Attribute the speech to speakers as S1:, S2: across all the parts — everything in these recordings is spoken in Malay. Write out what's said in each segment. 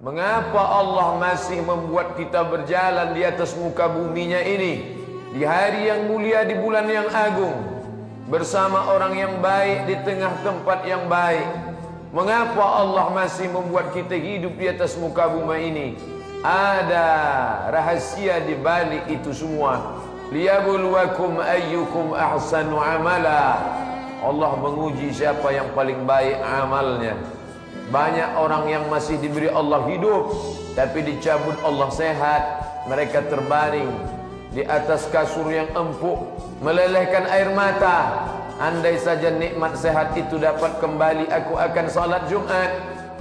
S1: Mengapa Allah masih membuat kita berjalan di atas muka buminya ini, di hari yang mulia, di bulan yang agung, bersama orang yang baik di tengah tempat yang baik? Mengapa Allah masih membuat kita hidup di atas muka bumi ini? Ada rahasia di balik itu semua. Liyabluwakum ayyukum ahsanu amala. Allah menguji siapa yang paling baik amalnya. Banyak orang yang masih diberi Allah hidup, tapi dicabut Allah sehat. Mereka terbaring di atas kasur yang empuk, melelehkan air mata. Andai saja nikmat sehat itu dapat kembali, aku akan salat Jumat.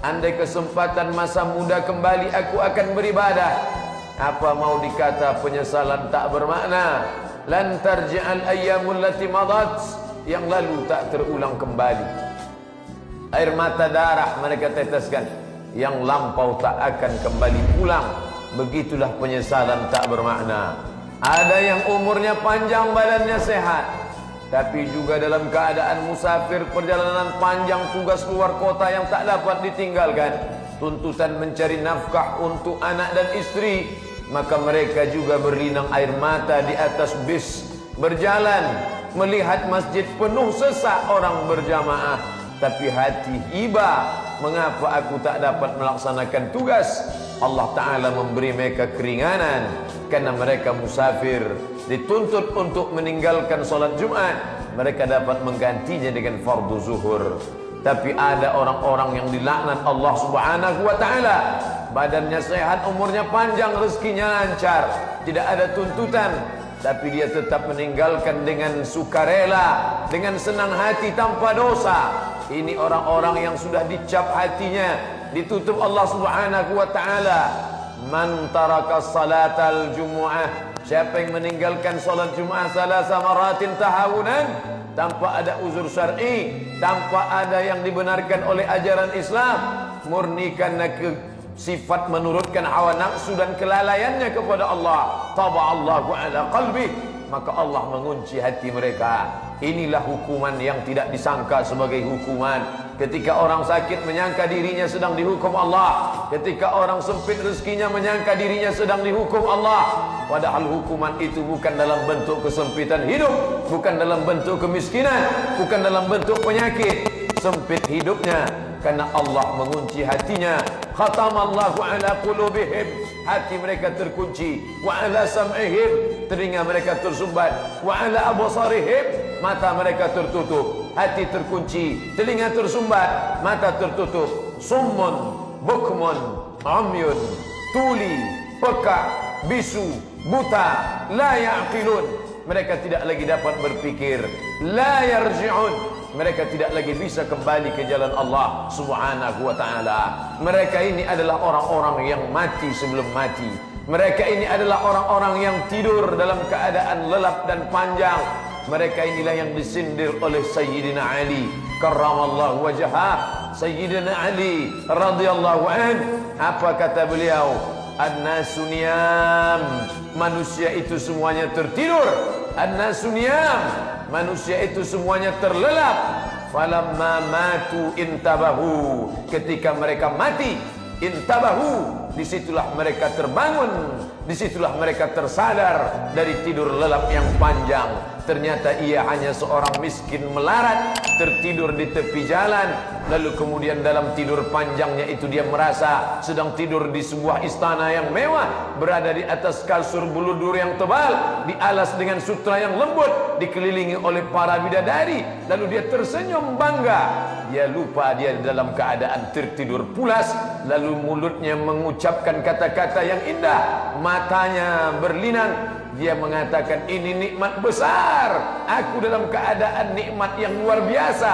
S1: Andai kesempatan masa muda kembali, aku akan beribadah. Apa mau dikata penyesalan tak bermakna? Lan tarji'al ayyamul lati madat, yang lalu tak terulang kembali. Air mata darah mereka teteskan, yang lampau tak akan kembali pulang. Begitulah penyesalan tak bermakna. Ada yang umurnya panjang, badannya sehat, tapi juga dalam keadaan musafir, perjalanan panjang, tugas luar kota yang tak dapat ditinggalkan, tuntutan mencari nafkah untuk anak dan istri. Maka mereka juga berlinang air mata di atas bis, berjalan, melihat masjid penuh sesak orang berjamaah, tapi hati iba, mengapa aku tak dapat melaksanakan tugas? Allah Ta'ala memberi mereka keringanan karena mereka musafir, dituntut untuk meninggalkan solat Jumat. Mereka dapat menggantinya dengan fardu zuhur. Tapi ada orang-orang yang dilaknat Allah Subhanahu wa Ta'ala, badannya sehat, umurnya panjang, rezekinya lancar, tidak ada tuntutan, tapi dia tetap meninggalkan dengan sukarela, dengan senang hati, tanpa dosa. Ini orang-orang yang sudah dicap hatinya, ditutup Allah Subhanahu wa Ta'ala. Man taraka salatal jumu'ah, siapa yang meninggalkan salat Jumat salasa maratin tahawunan, tanpa ada uzur syar'i, tanpa ada yang dibenarkan oleh ajaran Islam, murni karena sifat menurutkan hawa nafsu dan kelalaiannya kepada Allah, taba'allahu ala qalbi, maka Allah mengunci hati mereka. Inilah hukuman yang tidak disangka sebagai hukuman. Ketika orang sakit menyangka dirinya sedang dihukum Allah, ketika orang sempit rezekinya menyangka dirinya sedang dihukum Allah, padahal hukuman itu bukan dalam bentuk kesempitan hidup, bukan dalam bentuk kemiskinan, bukan dalam bentuk penyakit. Sempit hidupnya karena Allah mengunci hatinya. Khatamallahu ala qulubihim, hati mereka terkunci. Wa ala sam'ihim, telinga mereka tersumbat. Wa ala absarihim, mata mereka tertutup. Hati terkunci, telinga tersumbat, mata tertutup. Summun, bukmun, umyun, tuli, peka, bisu, buta, la ya'qilun. Mereka tidak lagi dapat berpikir. La yarji'un, mereka tidak lagi bisa kembali ke jalan Allah Subhanahu wa Ta'ala. Mereka ini adalah orang-orang yang mati sebelum mati. Mereka ini adalah orang-orang yang tidur dalam keadaan lelap dan panjang. Mereka inilah yang disindir oleh Sayyidina Ali karramallahu wajhah. Sayyidina Ali radhiyallahu an, apa kata beliau? An-nasu niyam, manusia itu semuanya tertidur. An-nasu niyam, manusia itu semuanya terlelap. Falamma matu intabahu, ketika mereka mati, intabahu, disitulah mereka terbangun, disitulah mereka tersadar dari tidur lelap yang panjang. Ternyata ia hanya seorang miskin melarat, tertidur di tepi jalan. Lalu kemudian dalam tidur panjangnya itu dia merasa sedang tidur di sebuah istana yang mewah, berada di atas kasur buludur yang tebal, dialas dengan sutra yang lembut, dikelilingi oleh para bidadari. Lalu dia tersenyum bangga. Dia lupa dia dalam keadaan tertidur pulas. Lalu mulutnya mengucapkan kata-kata yang indah, matanya berlinang. Dia mengatakan, ini nikmat besar, aku dalam keadaan nikmat yang luar biasa.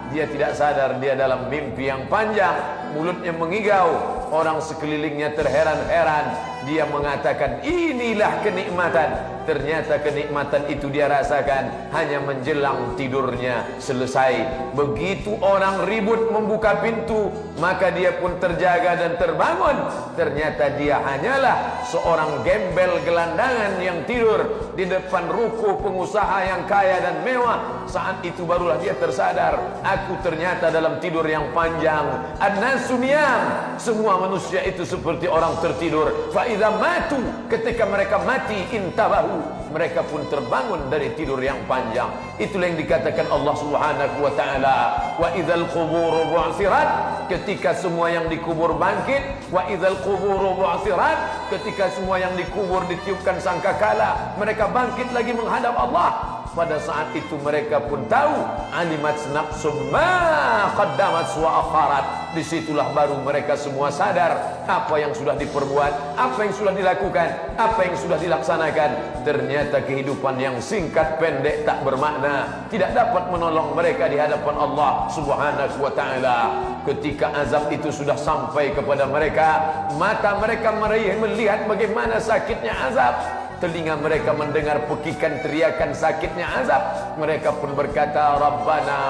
S1: Dia tidak sadar dia dalam mimpi yang panjang. Mulutnya mengigau, orang sekelilingnya terheran-heran. Dia mengatakan, inilah kenikmatan. ternyata kenikmatan itu dia rasakan hanya menjelang tidurnya selesai. Begitu orang ribut membuka pintu, maka dia pun terjaga dan terbangun. Ternyata dia hanyalah seorang gembel gelandangan yang tidur di depan ruko pengusaha yang kaya dan mewah. Saat itu barulah dia tersadar, aku ternyata dalam tidur yang panjang. An-nasu niyam, semua manusia itu seperti orang tertidur. Fa idza matu, ketika mereka mati, intabahu, mereka pun terbangun dari tidur yang panjang. Itulah yang dikatakan Allah Subhanahu wa taala, wa idzal qubur bu'thirat, ketika semua yang dikubur bangkit. Wa idzal qubur bu'thirat, ketika semua yang dikubur ditiupkan sangkakala, mereka bangkit lagi menghadap Allah. Pada saat itu mereka pun tahu, alimat nafsum ma qaddamat wa akharat. Disitulah baru mereka semua sadar apa yang sudah diperbuat, apa yang sudah dilakukan, apa yang sudah dilaksanakan. Ternyata kehidupan yang singkat pendek tak bermakna, tidak dapat menolong mereka di hadapan Allah Subhanahu wa taala. Ketika azab itu sudah sampai kepada mereka, mata mereka melihat bagaimana sakitnya azab. Telinga mereka mendengar pekikan teriakan sakitnya azab. Mereka pun berkata, Rabbana,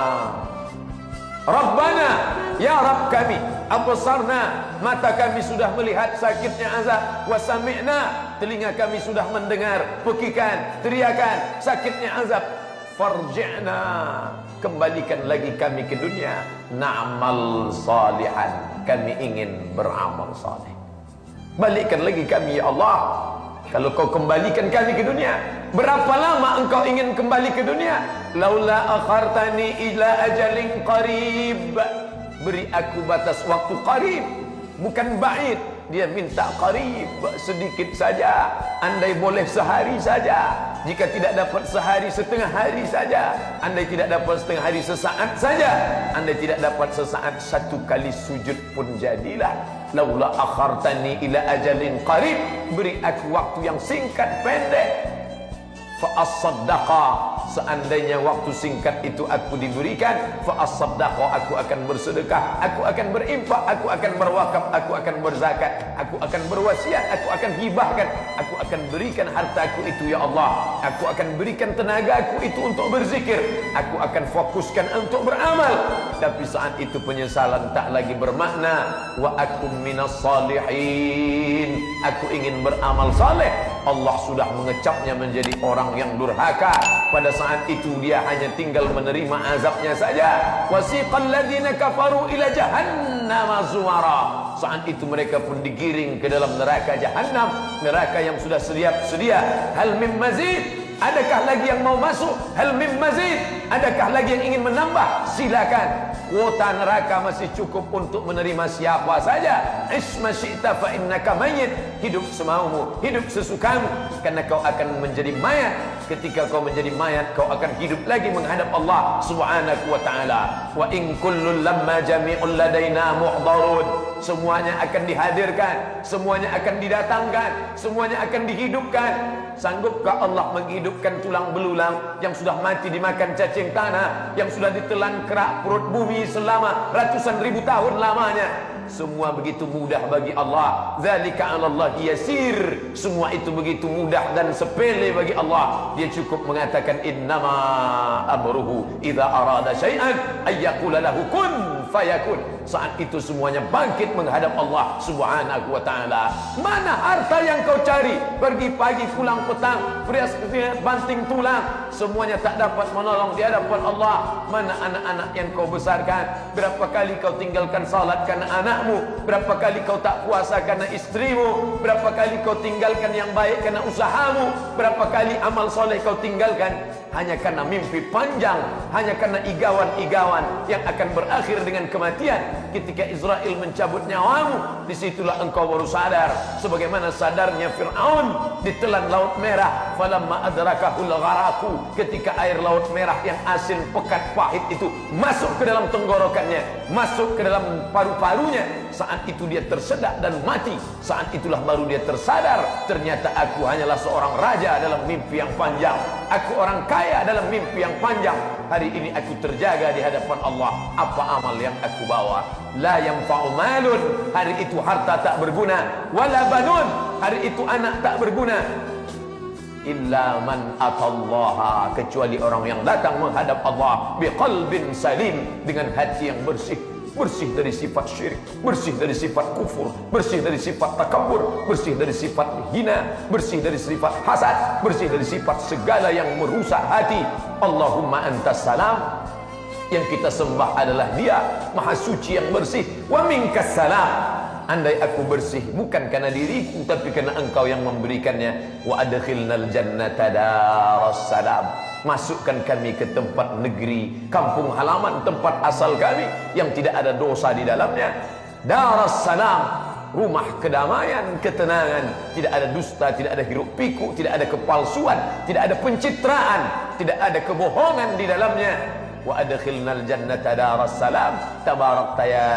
S1: Rabbana, ya Rabb kami, absarna, mata kami sudah melihat sakitnya azab. Wa sami'na, telinga kami sudah mendengar pekikan teriakan sakitnya azab. Farji'na, kembalikan lagi kami ke dunia. Na'mal salihan, kami ingin beramal saleh. Balikkan lagi kami ya Allah. Kalau kau kembalikan kami ke dunia, berapa lama engkau ingin kembali ke dunia? Laula akhartani ila ajalin qarib, beri aku batas waktu qarib, bukan ba'id. Dia minta qarib, sedikit saja. Andai boleh sehari saja, jika tidak dapat sehari, setengah hari saja. Andai tidak dapat setengah hari, sesaat saja. Andai tidak dapat sesaat, satu kali sujud pun jadilah. Laula akhartani ila ajalin qarib, beri aku waktu yang singkat pendek. Fa as-saddaqa, seandainya waktu singkat itu aku diberikan, fa as-saddaqa, aku akan bersedekah, aku akan berinfak, aku akan berwakaf, aku akan berzakat, aku akan berwasiat, aku akan hibahkan, aku akan berikan hartaku itu ya Allah, aku akan berikan tenagaku itu untuk berzikir, aku akan fokuskan untuk beramal. Tapi saat itu penyesalan tak lagi bermakna. Wa akum minas salihin, aku ingin beramal saleh. Allah sudah mengecapnya menjadi orang yang durhaka. Pada saat itu dia hanya tinggal menerima azabnya saja. Wasiqal ladzina kafaru ila jahannam zumara, saat itu mereka pun digiring ke dalam neraka Jahannam, neraka yang sudah sedia. Hal mim mazid, adakah lagi yang mau masuk? Hal mim mazid, adakah lagi yang ingin menambah? Silakan. Kuota neraka masih cukup untuk menerima siapa saja. Isma syi'ta fa innaka mayyit, hidup semaumu, hidup sesukamu, karena kau akan menjadi mayat. Ketika kau menjadi mayat, kau akan hidup lagi menghadap Allah Subhanahu wa taala. Wa in kullun lamma jami'un ladaina muhdarun, semuanya akan dihadirkan, semuanya akan didatangkan, semuanya akan dihidupkan. Sanggupkah Allah menghidupkan tulang belulang yang sudah mati dimakan cacing tanah, yang sudah ditelan kerak perut bumi selama ratusan ribu tahun lamanya? Semua begitu mudah bagi Allah. Dzalika 'alallahi yasir, semua itu begitu mudah dan sepele bagi Allah. Dia cukup mengatakan innama amruhu idza arada syai'an ayyaqula lahu kun fayakun. Saat itu semuanya bangkit menghadap Allah Subhanahu wa taala. Mana harta yang kau cari? Pergi pagi pulang petang, perias banting tulang, semuanya tak dapat menolong di hadapan Allah. Mana anak-anak yang kau besarkan? Berapa kali kau tinggalkan salat karena anakmu? Berapa kali kau tak puasa karena istrimu? Berapa kali kau tinggalkan yang baik karena usahamu? Berapa kali amal soleh kau tinggalkan hanya karena mimpi panjang, hanya karena igawan-igawan yang akan berakhir dengan kematian? Ketika Israel mencabut nyawamu, disitulah engkau baru sadar, sebagaimana sadarnya Fir'aun ditelan Laut Merah. Falamma adrakahul gharaku, ketika air Laut Merah yang asin, pekat, pahit itu masuk ke dalam tenggorokannya, masuk ke dalam paru-parunya, saat itu dia tersedak dan mati. Saat itulah baru dia tersadar, ternyata aku hanyalah seorang raja dalam mimpi yang panjang, aku orang kaya dalam mimpi yang panjang. Hari ini aku terjaga di hadapan Allah. Apa amal yang aku bawa? La yanfa'u malun, hari itu harta tak berguna. Wala banun, hari itu anak tak berguna. illa man atallaha, kecuali orang yang datang menghadap Allah biqalbin salim, dengan hati yang bersih, bersih dari sifat syirik, bersih dari sifat kufur, bersih dari sifat takabur, bersih dari sifat hina, bersih dari sifat hasad, bersih dari sifat segala yang merusak hati. Allahumma antas salam, yang kita sembah adalah Dia Maha Suci yang bersih. Wa minkas salam, andai aku bersih bukan karena diriku tapi karena Engkau yang memberikannya. Wa adkhilnal jannata daras salam, masukkan kami ke tempat negeri, kampung halaman, tempat asal kami yang tidak ada dosa di dalamnya. Daras salam, rumah kedamaian, ketenangan, tidak ada dusta, tidak ada hiruk pikuk, tidak ada kepalsuan, tidak ada pencitraan, tidak ada kebohongan di dalamnya. Wa adkhilnal jannata daras salam tabarakta ya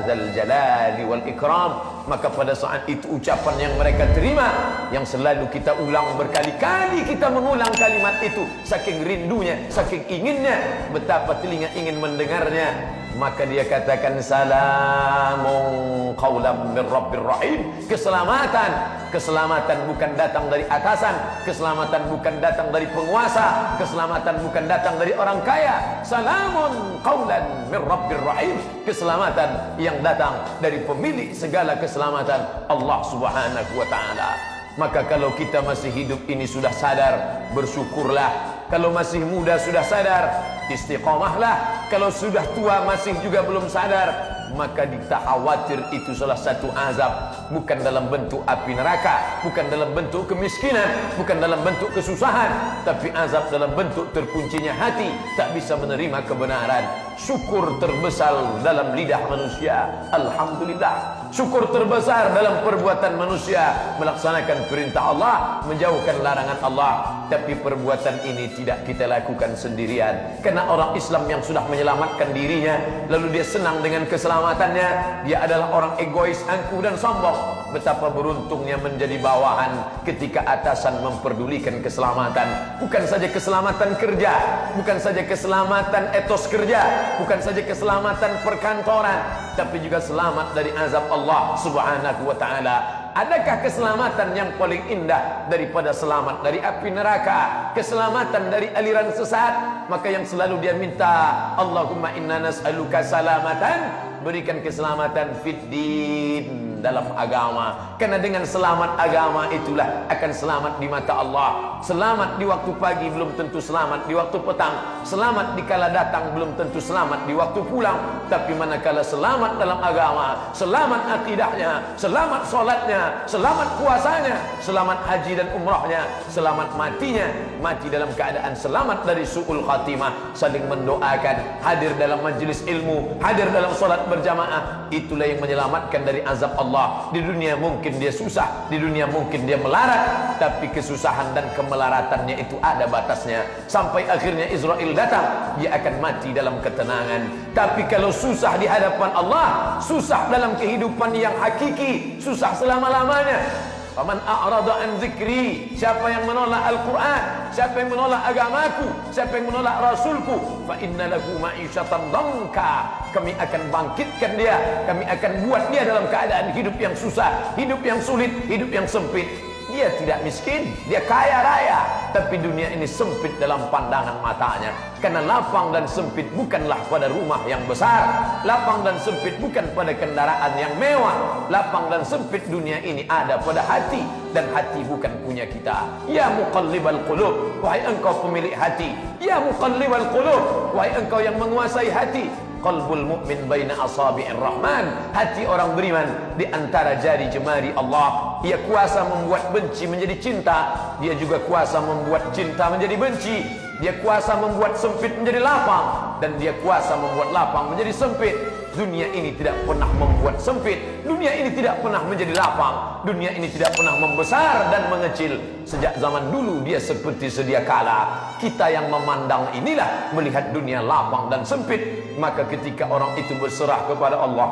S1: zal jalali wal ikram. Maka pada saat itu ucapan yang mereka terima, yang selalu kita ulang berkali-kali, kita mengulang kalimat itu saking rindunya, saking inginnya, betapa telinga ingin mendengarnya. Maka dia katakan salamun qaulam mir rabbir rahim, keselamatan. Keselamatan bukan datang dari atasan, keselamatan bukan datang dari penguasa, keselamatan bukan datang dari orang kaya. Salamun qaulan mir rabbir rahim, keselamatan yang datang dari pemilik segala keselamatan, Allah Subhanahu wa taala. Maka kalau kita masih hidup ini sudah sadar, bersyukurlah. Kalau masih muda sudah sadar, istiqamahlah. Kalau sudah tua masih juga belum sadar, maka kita khawatir itu salah satu azab, bukan dalam bentuk api neraka, bukan dalam bentuk kemiskinan, bukan dalam bentuk kesusahan, tapi azab dalam bentuk terkuncinya hati, tak bisa menerima kebenaran. Syukur terbesar dalam lidah manusia, alhamdulillah. Syukur terbesar dalam perbuatan manusia, melaksanakan perintah Allah, menjauhkan larangan Allah. Tapi perbuatan ini tidak kita lakukan sendirian, karena orang Islam yang sudah menyelamatkan dirinya, lalu dia senang dengan keselamatannya, dia adalah orang egois, angkuh dan sombong. Betapa beruntungnya menjadi bawahan ketika atasan memperdulikan keselamatan. Bukan saja keselamatan kerja, bukan saja keselamatan etos kerja, bukan saja keselamatan perkantoran, tapi juga selamat dari azab Allah Subhanahu wa taala. Adakah keselamatan yang paling indah daripada selamat dari api neraka, keselamatan dari aliran sesat? Maka yang selalu dia minta, Allahumma inna nas'aluka salamatan, berikan keselamatan fid din, dalam agama. Karena dengan selamat agama itulah akan selamat di mata Allah. Selamat di waktu pagi belum tentu selamat di waktu petang, selamat di kala datang belum tentu selamat di waktu pulang. Tapi manakala selamat dalam agama, selamat akidahnya, selamat solatnya, selamat puasanya, selamat haji dan umrahnya, selamat matinya, mati dalam keadaan selamat dari su'ul khatimah, saling mendoakan, hadir dalam majlis ilmu, hadir dalam solat berjamaah. Itulah yang menyelamatkan dari azab Allah. Di dunia mungkin dia susah, di dunia mungkin dia melarat, tapi kesusahan dan kemelaratannya itu ada batasnya. Sampai akhirnya Israel datang, dia akan mati dalam ketenangan. Tapi kalau susah di hadapan Allah, susah dalam kehidupan yang hakiki, susah selama-lamanya. Faman a'rada an zikri, siapa yang menolak Al-Quran, siapa yang menolak agamaku, siapa yang menolak Rasulku, fa inna lahu ma'isyatan dhanka, kami akan bangkitkan dia, kami akan buat dia dalam keadaan hidup yang susah, hidup yang sulit, hidup yang sempit. Dia tidak miskin, dia kaya raya, tapi dunia ini sempit dalam pandangan matanya. Karena lapang dan sempit bukanlah pada rumah yang besar, lapang dan sempit bukan pada kendaraan yang mewah. Lapang dan sempit dunia ini ada pada hati, dan hati bukan punya kita. Ya muqallibal qulub, wahai engkau pemilik hati. Ya muqallibal qulub, wahai engkau yang menguasai hati. Qalbul mu'min baina asabi'ir rahman, hati orang beriman di antara jari jemari Allah. Dia kuasa membuat benci menjadi cinta, dia juga kuasa membuat cinta menjadi benci. Dia kuasa membuat sempit menjadi lapang, dan dia kuasa membuat lapang menjadi sempit. Dunia ini tidak pernah membuat sempit, dunia ini tidak pernah menjadi lapang, dunia ini tidak pernah membesar dan mengecil. Sejak zaman dulu dia seperti sedia kala. Kita yang memandang inilah melihat dunia lapang dan sempit. Maka ketika orang itu berserah kepada Allah,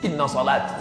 S1: inna salati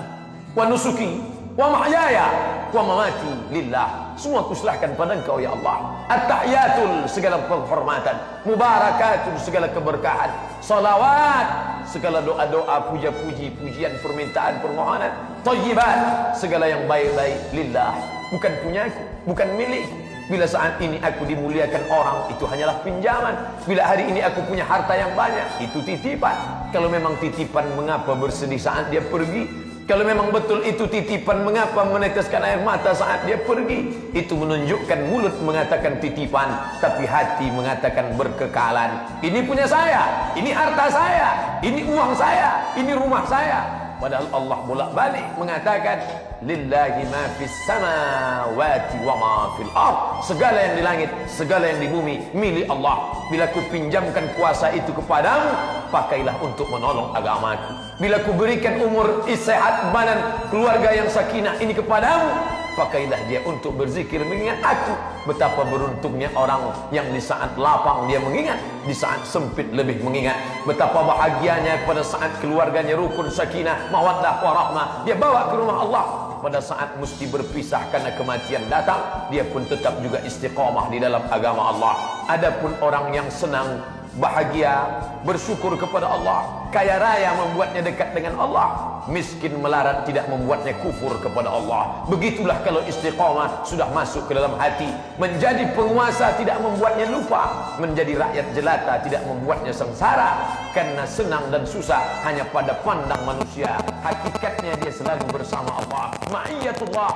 S1: wa nusuki wa mahyaya wa mamati lillah, semua kuserahkan pada Engkau ya Allah. At-tahiyatul, segala penghormatan, mubarakatul, segala keberkahan, salawat, segala doa-doa, puja-puji, pujian, permintaan, permohonan, thayyibat, segala yang baik-baik lillah, bukan punyaku, bukan milikku, Bila saat ini aku dimuliakan orang, itu hanyalah pinjaman. Bila hari ini aku punya harta yang banyak, itu titipan. Kalau memang titipan, mengapa bersedih saat dia pergi? Kalau memang betul itu titipan, mengapa meneteskan air mata saat dia pergi? Itu menunjukkan mulut mengatakan titipan, tapi hati mengatakan berkekalan. Ini punya saya, ini harta saya, ini uang saya, ini rumah saya. Padahal Allah bolak-balik mengatakan lillahi ma fis samawati wa ma fil ard. Segala yang di langit, segala yang di bumi milik Allah. Bila ku pinjamkan kuasa itu kepadamu, pakailah untuk menolong agamaku. Bila ku berikan umur sehat badan, keluarga yang sakinah ini kepadamu, pakailah dia untuk berzikir mengingat aku. Betapa beruntungnya orang yang di saat lapang dia mengingat, di saat sempit lebih mengingat. Betapa bahagianya pada saat keluarganya rukun, sakinah, mawaddah, warahmah, dia bawa ke rumah Allah. Pada saat mesti berpisah karena kematian datang, dia pun tetap juga istiqamah di dalam agama Allah. Adapun orang yang senang, bahagia, bersyukur kepada Allah, kaya raya membuatnya dekat dengan Allah, miskin melarat tidak membuatnya kufur kepada Allah. Begitulah kalau istiqamah sudah masuk ke dalam hati. Menjadi penguasa tidak membuatnya lupa, menjadi rakyat jelata tidak membuatnya sengsara. Karena senang dan susah hanya pada pandang manusia, hakikatnya dia selalu bersama Allah. Ma'iyatullah.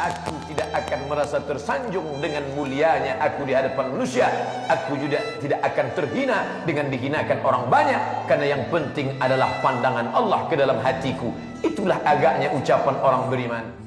S1: Aku tidak akan merasa tersanjung dengan mulianya aku di hadapan manusia. Aku juga tidak akan terhina dengan dihinakan orang banyak. Karena yang penting adalah pandangan Allah ke dalam hatiku. Itulah agaknya ucapan orang beriman.